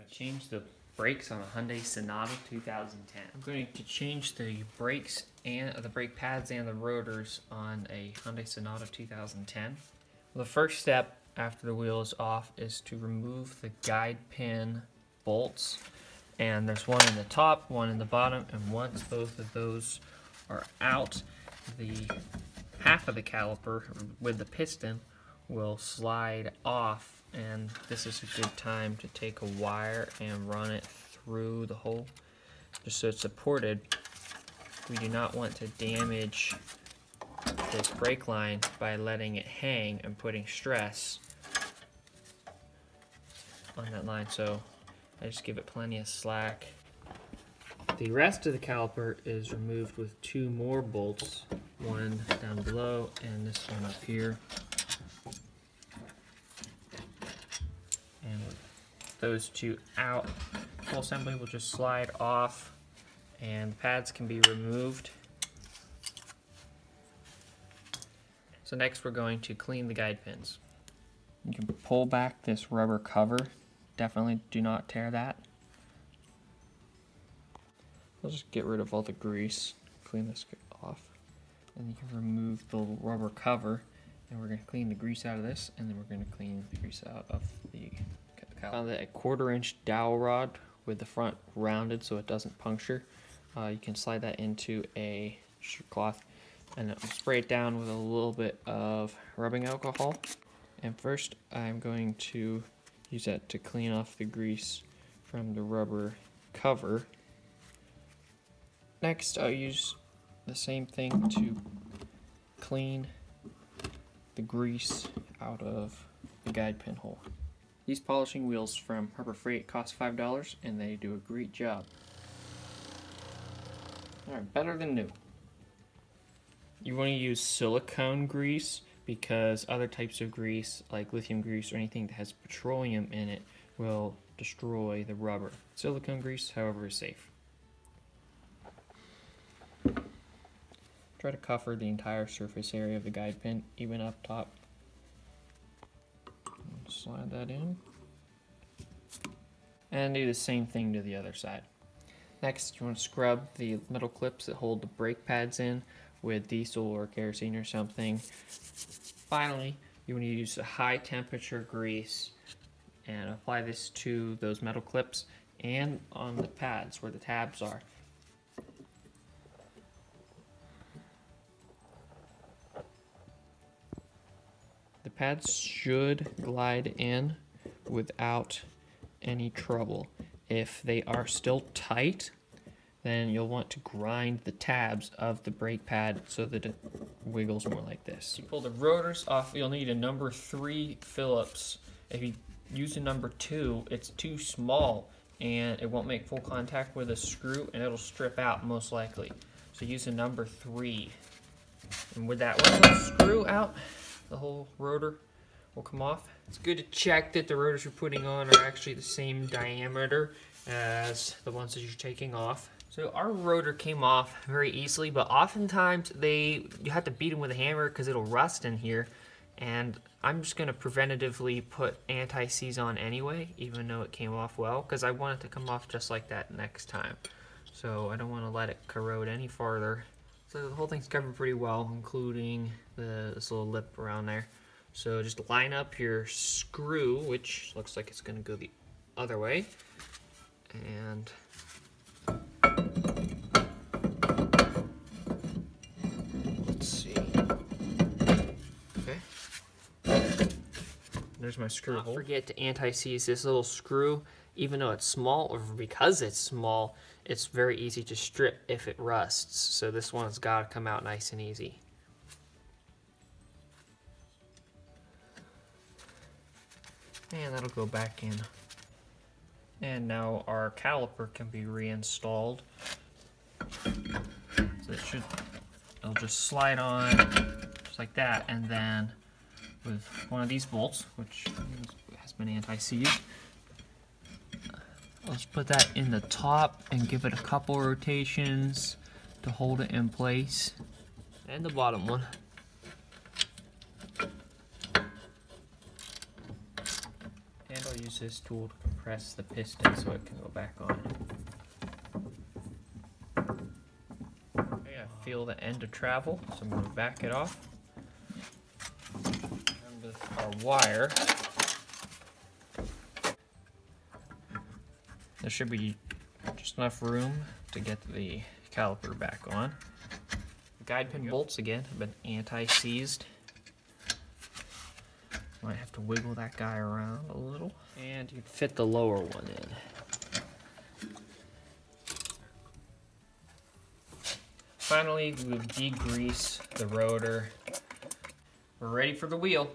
Change the brakes on a Hyundai Sonata 2010. I'm going to change the brakes and the brake pads and the rotors on a Hyundai Sonata 2010. Well, the first step after the wheel is off is to remove the guide pin bolts, and there's one in the top, one in the bottom, and once both of those are out, the half of the caliper with the piston will slide off, and this is a good time to take a wire and run it through the hole just so it's supported. We do not want to damage this brake line by letting it hang and putting stress on that line, so I just give it plenty of slack. The rest of the caliper is removed with two more bolts, one down below and this one up here. And with those two out, the whole assembly will just slide off and the pads can be removed. So next we're going to clean the guide pins. You can pull back this rubber cover. Definitely do not tear that. I'll just get rid of all the grease, clean this off, and you can remove the rubber cover, and we're going to clean the grease out of this, and then we're going to clean the grease out of the caliper. Found a 1/4-inch dowel rod with the front rounded so it doesn't puncture. You can slide that into a cloth and spray it down with a little bit of rubbing alcohol. And first I'm going to use that to clean off the grease from the rubber cover. Next, I'll use the same thing to clean the grease out of the guide pin hole. These polishing wheels from Harbor Freight cost $5 and they do a great job. Alright, better than new. You want to use silicone grease because other types of grease, like lithium grease or anything that has petroleum in it, will destroy the rubber. Silicone grease, however, is safe. Try to cover the entire surface area of the guide pin, even up top. Slide that in. And do the same thing to the other side. Next, you want to scrub the metal clips that hold the brake pads in with diesel or kerosene or something. Finally, you want to use a high temperature grease and apply this to those metal clips and on the pads where the tabs are. The pads should glide in without any trouble. If they are still tight, then you'll want to grind the tabs of the brake pad so that it wiggles more like this. You pull the rotors off, you'll need a number 3 Phillips. If you use a number 2, it's too small and it won't make full contact with a screw and it'll strip out most likely. So use a number 3. And with that one little screw out, the whole rotor will come off. It's good to check that the rotors you're putting on are actually the same diameter as the ones that you're taking off. So our rotor came off very easily, but oftentimes you have to beat them with a hammer because it'll rust in here. And I'm just going to preventatively put anti-seize on anyway, even though it came off well, because I want it to come off just like that next time. So I don't want to let it corrode any farther. So the whole thing's covered pretty well, including this little lip around there. So just line up your screw, which looks like it's going to go the other way, and let's see. Okay. There's my screw hole. Don't forget to anti-seize this little screw. Even though it's small, or because it's small, it's very easy to strip if it rusts. So this one's got to come out nice and easy. And that'll go back in. And now our caliper can be reinstalled. So it'll just slide on just like that, and then with one of these bolts, which has been anti-seized, I'll just put that in the top and give it a couple rotations to hold it in place. And the bottom one. And I'll use this tool to compress press the piston so it can go back on. Okay, I feel the end of travel, so I'm going to back it off. And with our wire, there should be just enough room to get the caliper back on. The guide pin bolts again have been anti-seized. Might have to wiggle that guy around a little. And you can fit the lower one in. Finally, we'll degrease the rotor. We're ready for the wheel.